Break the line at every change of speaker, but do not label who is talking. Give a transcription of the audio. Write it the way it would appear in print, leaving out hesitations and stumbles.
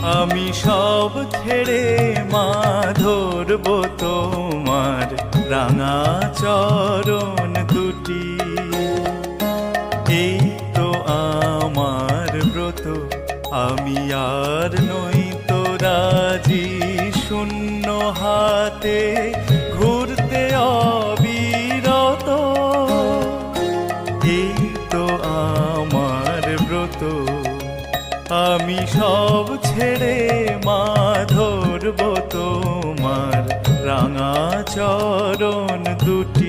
আমি সব ছেড়ে মা ধরব তোমার রাঙা চরণ দুটি। এই তো আমার ব্রত, আমি আর নই তো রাজি শূন্য হাতে ঘুরতে অবিরত। এই তো আমার ব্রত, আমি সব ছেড়ে মা ধরব তোমার রাঙা চরণ দুটি।